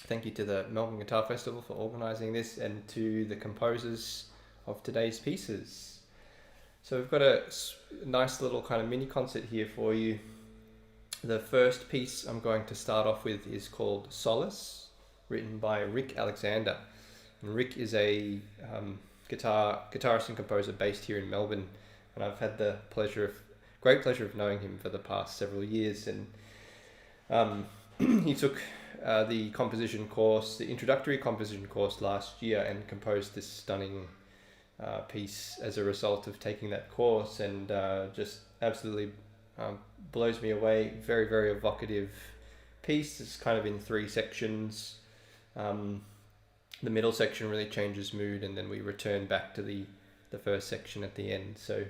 Thank you to the Melbourne Guitar Festival for organising this, and to the composers of today's pieces. So we've got a nice little kind of mini concert here for you. The first piece I'm going to start off with is called Solace, written by Rick Alexander. And Rick is a guitarist and composer based here in Melbourne, and I've had the great pleasure of knowing him for the past several years. And he took the composition course, the introductory composition course last year, and composed this stunning piece as a result of taking that course, and just absolutely blows me away. Very, very evocative piece. It's kind of in 3 sections. The middle section really changes mood, and then we return back to the first section at the end. So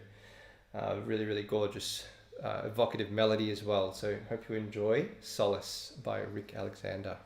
really, really gorgeous, evocative melody as well. So hope you enjoy Solace by Rick Alexander.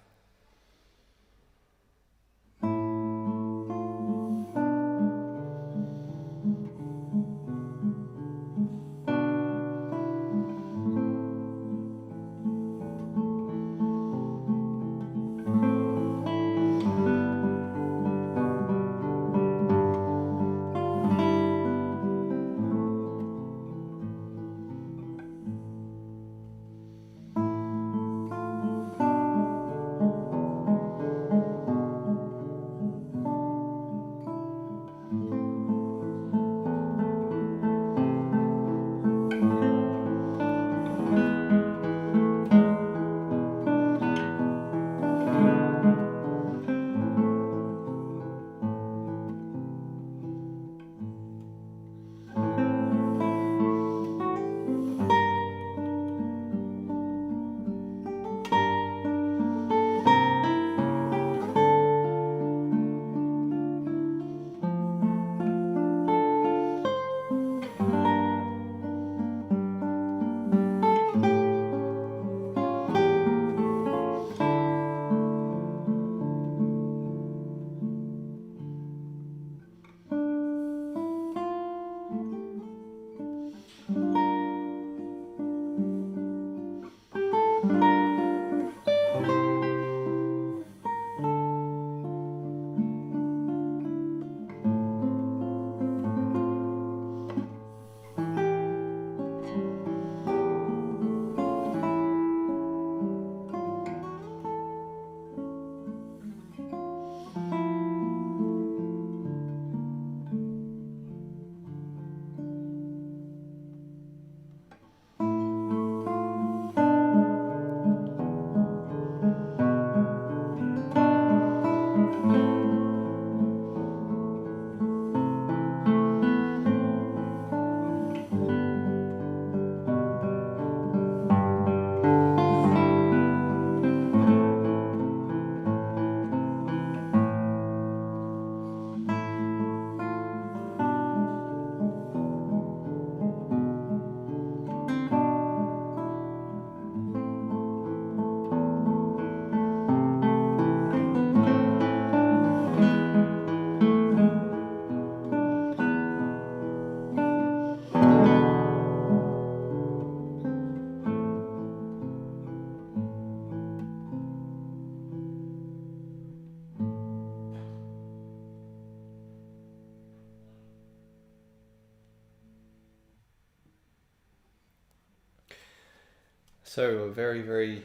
So a very, very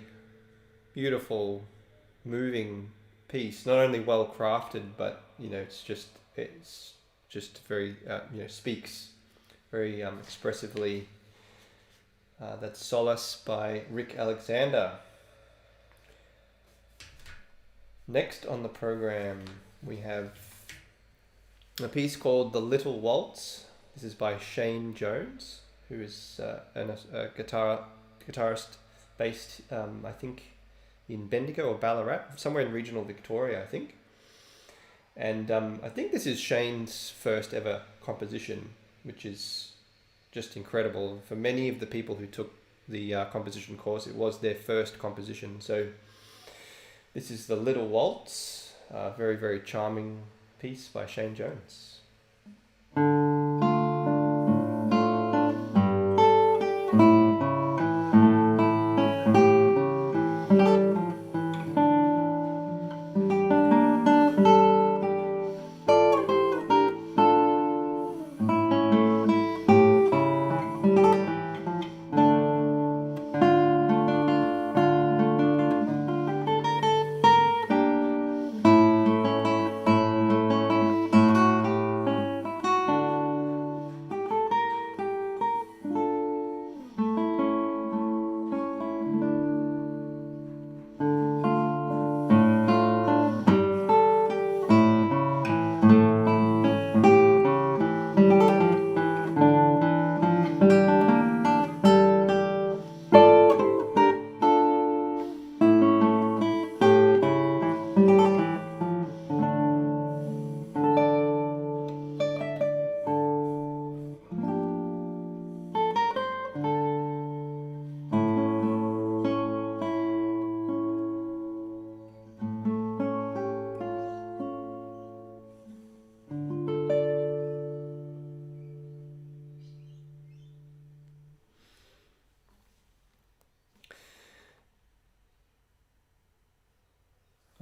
beautiful, moving piece. Not only well crafted, but it's just very speaks very expressively. That's Solace by Rick Alexander. Next on the program, we have a piece called The Little Waltz. This is by Shane Jones, who is a guitarist based, I think, in Bendigo or Ballarat, somewhere in regional Victoria, I think. And I think this is Shane's first ever composition, which is just incredible. For many of the people who took the composition course, it was their first composition. So this is The Little Waltz, a very, very charming piece by Shane Jones.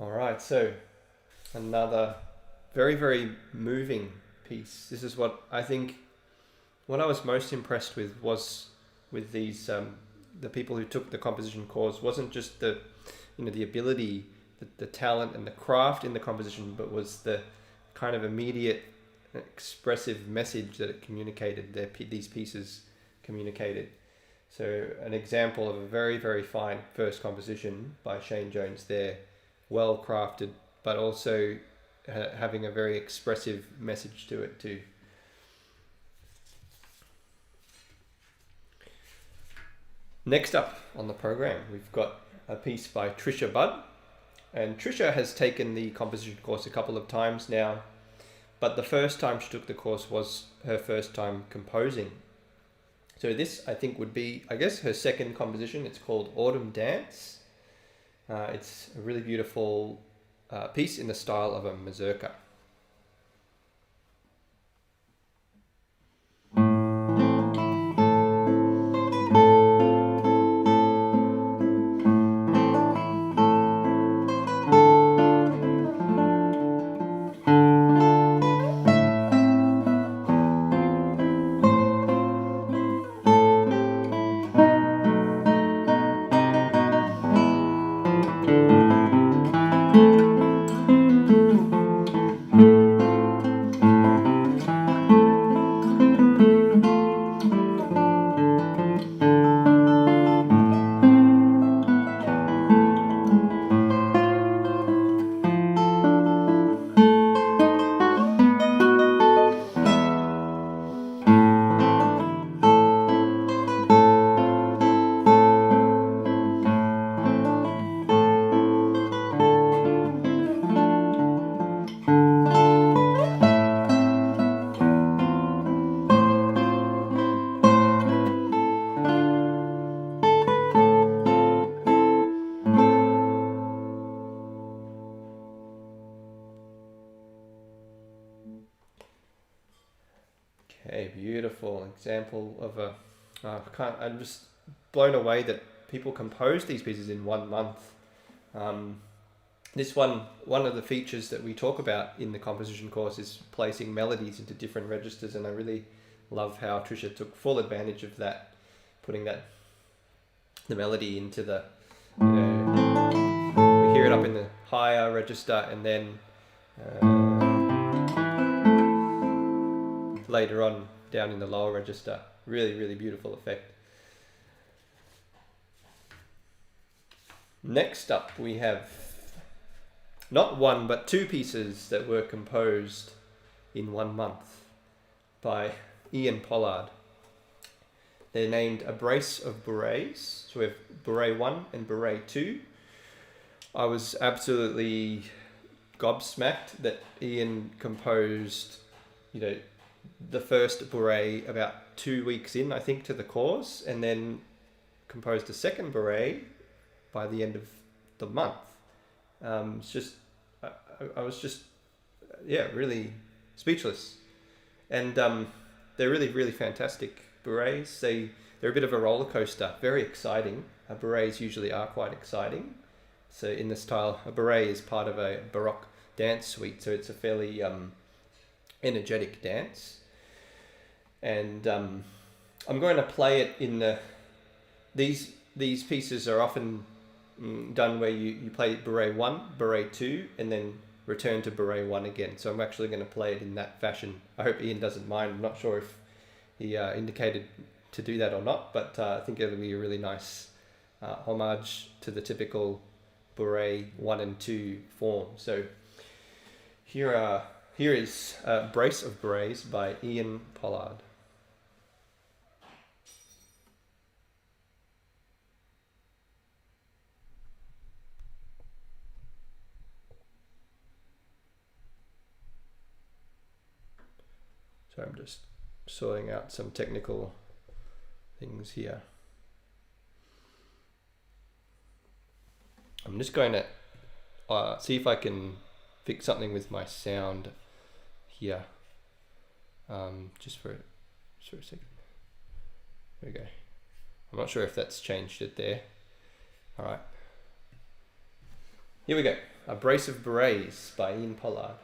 All right, so another very, very moving piece. This is what I think, what I was most impressed with was with these, the people who took the composition course wasn't just the, the ability, the talent and the craft in the composition, but was the kind of immediate expressive message that it communicated, these pieces communicated. So an example of a very, very fine first composition by Shane Jones there, well crafted, but also having a very expressive message to it too. Next up on the program, we've got a piece by Trisha Budd. And Trisha has taken the composition course a couple of times now, but the first time she took the course was her first time composing. So this, I think, would be, I guess, her second composition. It's called Autumn Dance. It's a really beautiful piece in the style of a mazurka. Okay, beautiful example of a. I'm just blown away that people compose these pieces in 1 month. This one of the features that we talk about in the composition course is placing melodies into different registers, and I really love how Trisha took full advantage of that, putting the melody into the, we hear it up in the higher register, and then later on down in the lower register. Really, really beautiful effect. Next up, we have not one but two pieces that were composed in 1 month by Ian Pollard. They're named A Brace of Berets. So we have Beret 1 and Beret 2. I was absolutely gobsmacked that Ian composed, the first beret about 2 weeks in, I think, to the course, and then composed a second beret by the end of the month. It's just, I was just, really speechless. And they're really, really fantastic berets. They're a bit of a roller coaster, very exciting. Berets usually are quite exciting. So in the style, a beret is part of a Baroque dance suite, so it's a fairly energetic dance. And I'm going to play it in these pieces are often done where you play beret 1, beret 2, and then return to beret 1 again. So I'm actually going to play it in that fashion. I hope Ian doesn't mind. I'm not sure if he indicated to do that or not, but I think it'll be a really nice homage to the typical beret 1 and 2 form. So here is a Brace of Berets by Ian Pollard. So I'm just sorting out some technical things here. I'm just going to see if I can fix something with my sound here. Just for a second. There we go. I'm not sure if that's changed it there. All right. Here we go. A Brace of Berets by Ian Pollard.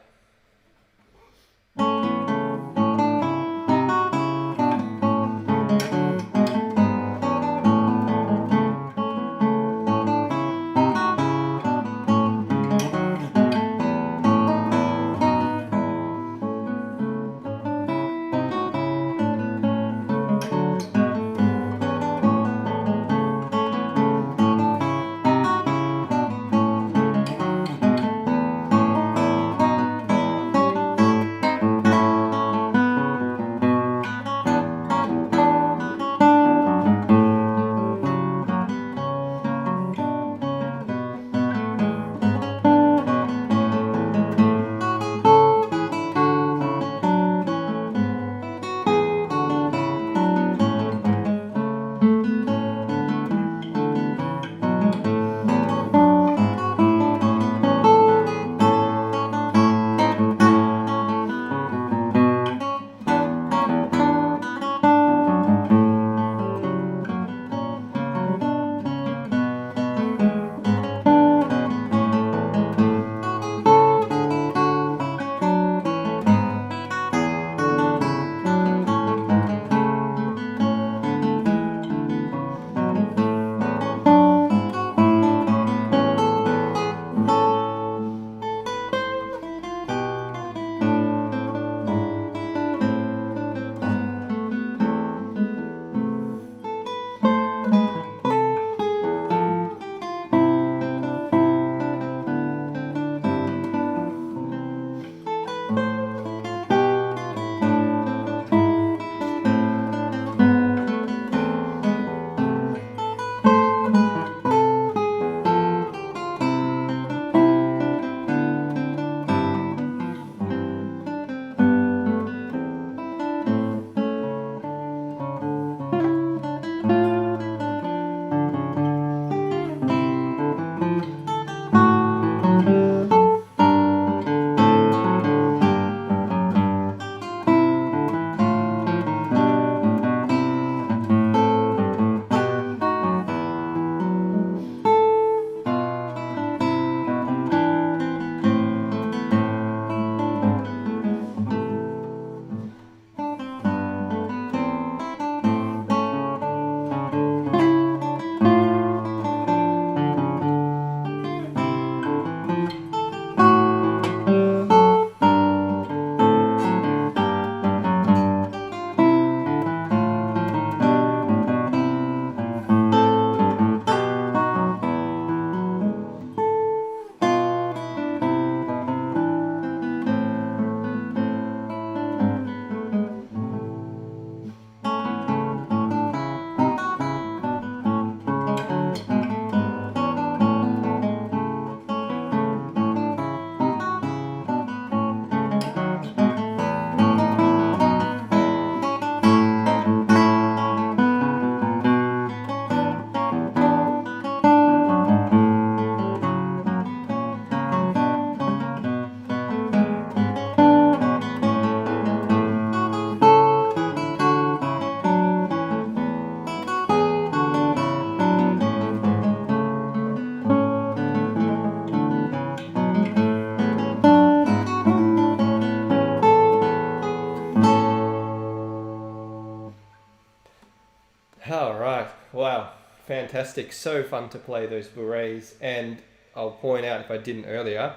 All right. Wow. Fantastic. So fun to play those berets. And I'll point out, if I didn't earlier,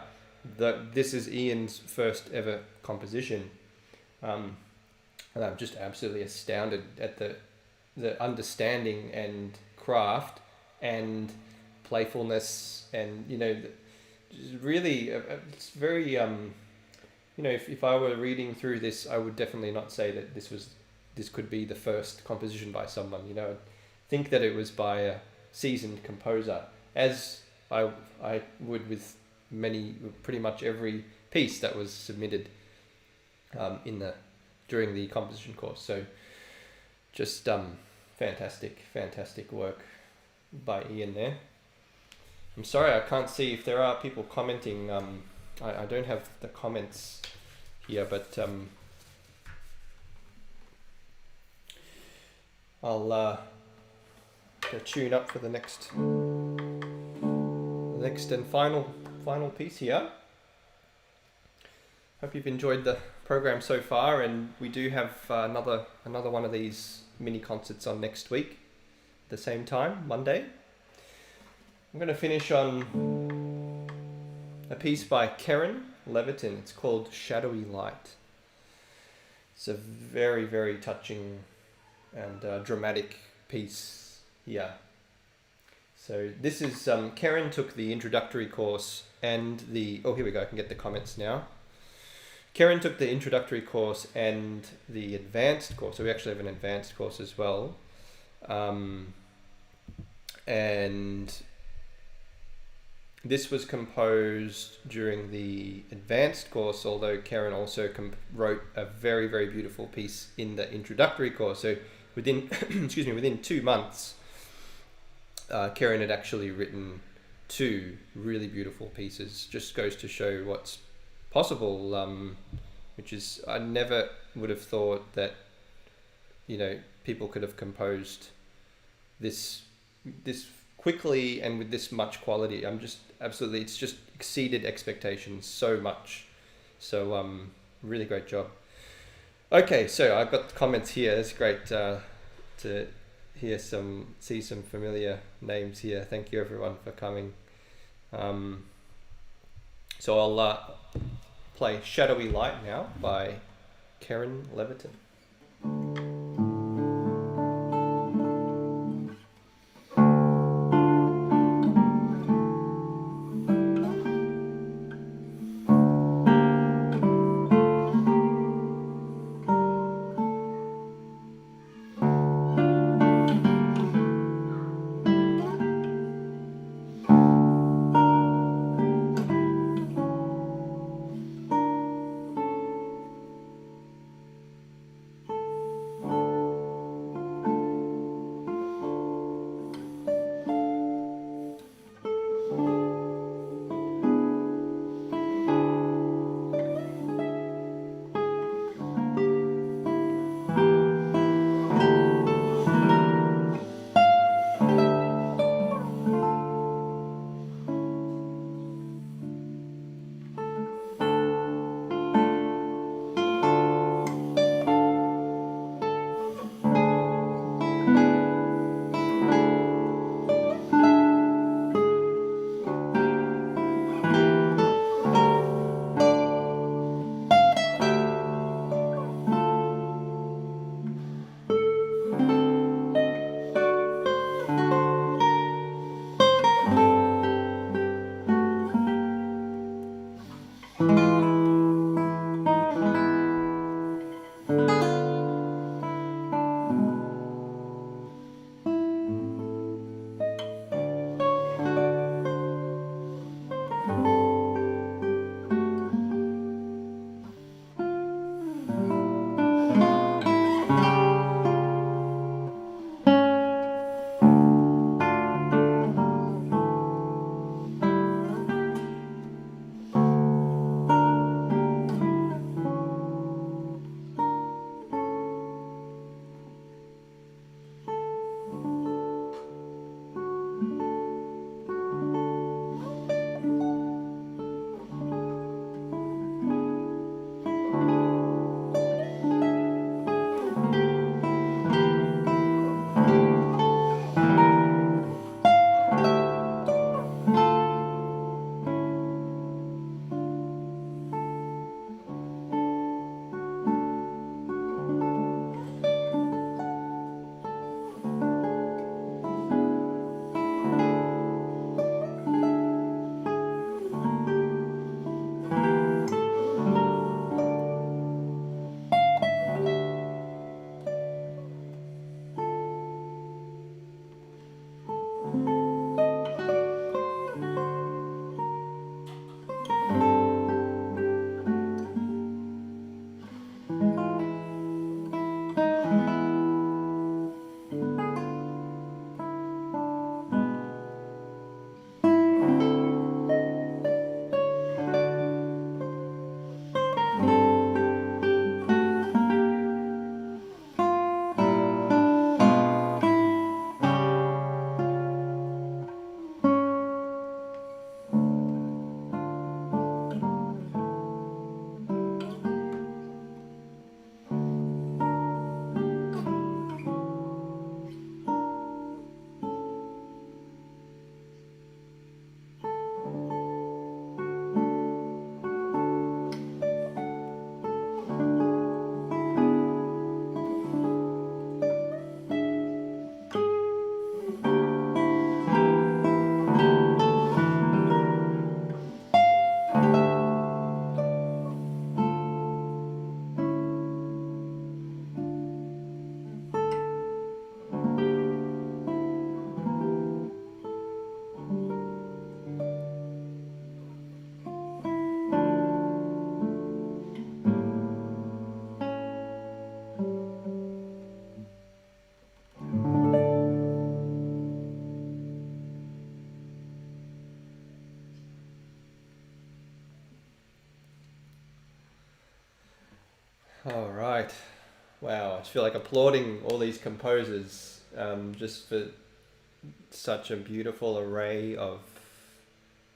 that this is Ian's first ever composition. And I'm just absolutely astounded at the understanding and craft and playfulness, and really it's very if I were reading through this, I would definitely not say that this could be the first composition by someone. I'd think that it was by a seasoned composer, as I would with pretty much every piece that was submitted during the composition course. So just fantastic work by Ian there. I'm sorry I can't see if there are people commenting. I don't have the comments here, but I'll tune up for the next and final final piece here. Hope you've enjoyed the program so far, and we do have another one of these mini concerts on next week, at the same time, Monday. I'm going to finish on a piece by Karen Levitin. It's called Shadowy Light. It's a very, very touching and dramatic piece here. So this is, Karen took the introductory course and oh, here we go, I can get the comments now. Karen took the introductory course and the advanced course, so we actually have an advanced course as well. And this was composed during the advanced course, although Karen also wrote a very, very beautiful piece in the introductory course. So within, within 2 months, Karen had actually written 2 really beautiful pieces. Just goes to show what's possible, which is, I never would have thought that, people could have composed this quickly and with this much quality. It's just exceeded expectations so much. So really great job. Okay, so I've got the comments here. It's great to see some familiar names here. Thank you everyone for coming. So I'll play Shadowy Light now by Karen Levitin. All right. Wow, I just feel like applauding all these composers just for such a beautiful array of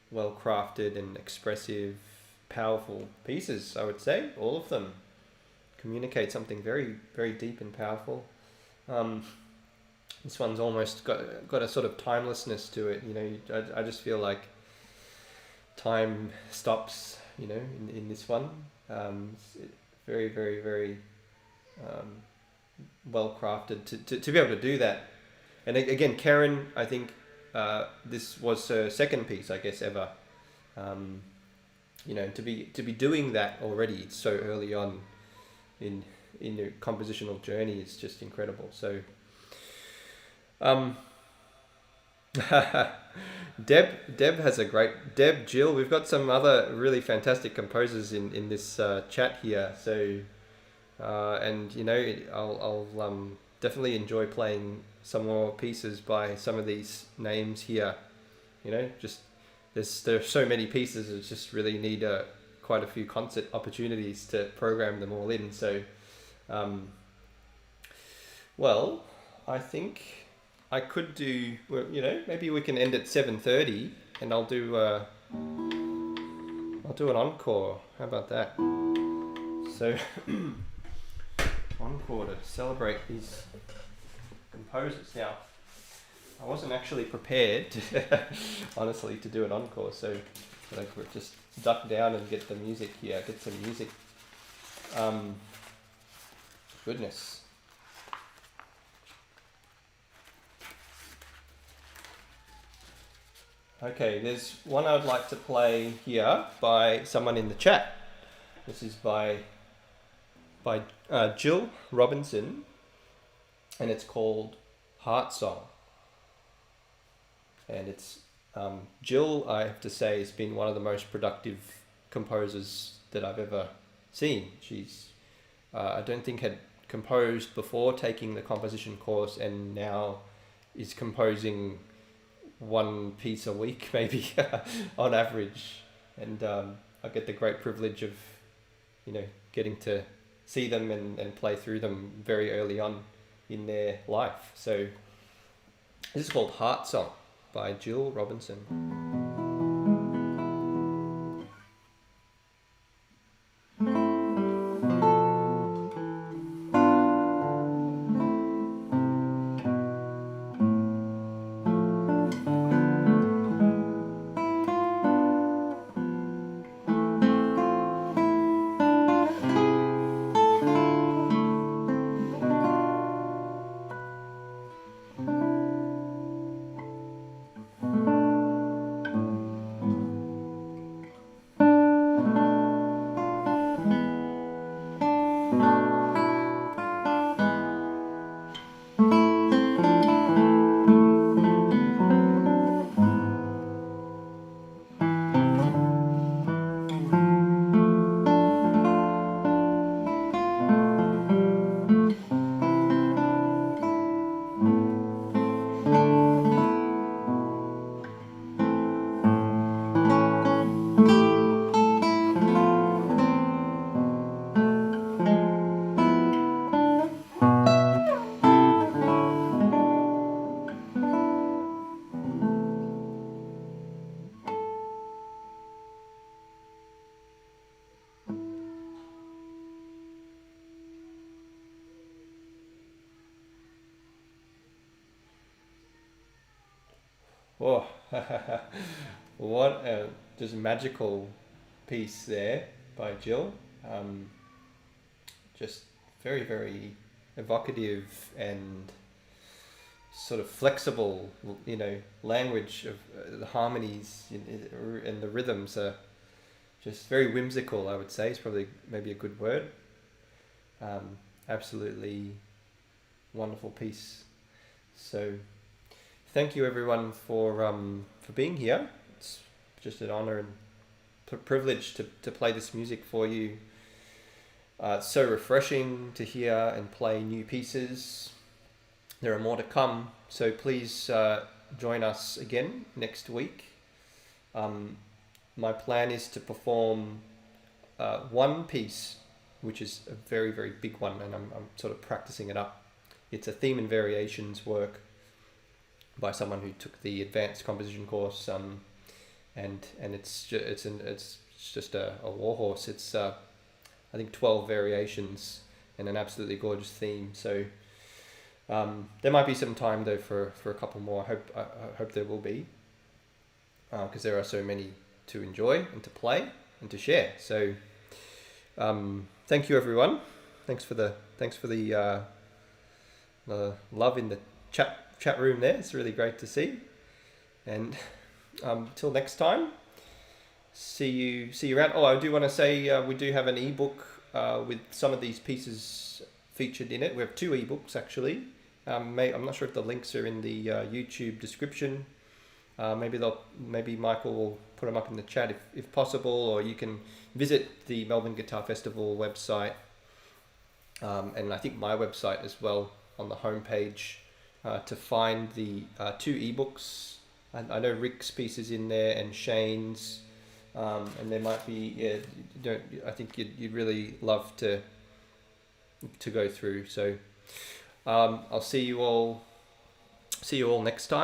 well crafted and expressive, powerful pieces, I would say. All of them communicate something very, very deep and powerful. Um, this one's almost got a sort of timelessness to it. You know, I just feel like time stops, you know, in this one. Very, very, very um, well crafted to be able to do that. And again, Karen, I think this was her second piece, I guess, ever. Um, you know, to be doing that already so early on in your compositional journey is just incredible. So, um, Deb has a great Jill. We've got some other really fantastic composers in this chat here. So, and you know, I'll definitely enjoy playing some more pieces by some of these names here. You know, just there's so many pieces. It's just really need quite a few concert opportunities to program them all in. So, well, I think I could do. Well, you know, maybe we can end at 7:30, and I'll do an encore. How about that? So, encore to celebrate these composers. Now, I wasn't actually prepared, honestly, to do an encore, so I could just duck down and get the music here, get some music. Goodness. Okay, there's one I'd like to play here by someone in the chat. This is by Jill Robinson, and it's called Heart Song. And it's Jill, I have to say, has been one of the most productive composers that I've ever seen. She's I don't think had composed before taking the composition course, and now is composing one piece a week maybe on average. And I get the great privilege of, you know, getting to see them and play through them very early on in their life. So this is called Heart Song by Jill Robinson. Oh, what a just magical piece there by Jill. Just very, very evocative and sort of flexible, you know, language of the harmonies and the rhythms are just very whimsical, I would say, is probably maybe a good word. Absolutely wonderful piece. So thank you everyone for being here. It's just an honor and privilege to play this music for you. It's so refreshing to hear and play new pieces. There are more to come, so please join us again next week. My plan is to perform one piece which is a very, very big one, and I'm sort of practicing it up. It's a theme and variations work by someone who took the advanced composition course, and it's just a warhorse. It's I think 12 variations and an absolutely gorgeous theme. So there might be some time though for a couple more. I hope there will be, because there are so many to enjoy and to play and to share. So thank you everyone. Thanks for the love in the chat room there. It's really great to see. And till next time, see you around. Oh, I do want to say we do have an ebook with some of these pieces featured in it. We have 2 ebooks actually. I'm not sure if the links are in the YouTube description. Maybe Michael will put them up in the chat if possible, or you can visit the Melbourne Guitar Festival website, and I think my website as well on the homepage to find the 2 ebooks. I know Rick's piece is in there and Shane's, and there might be I think you'd really love to go through. So I'll see you all next time.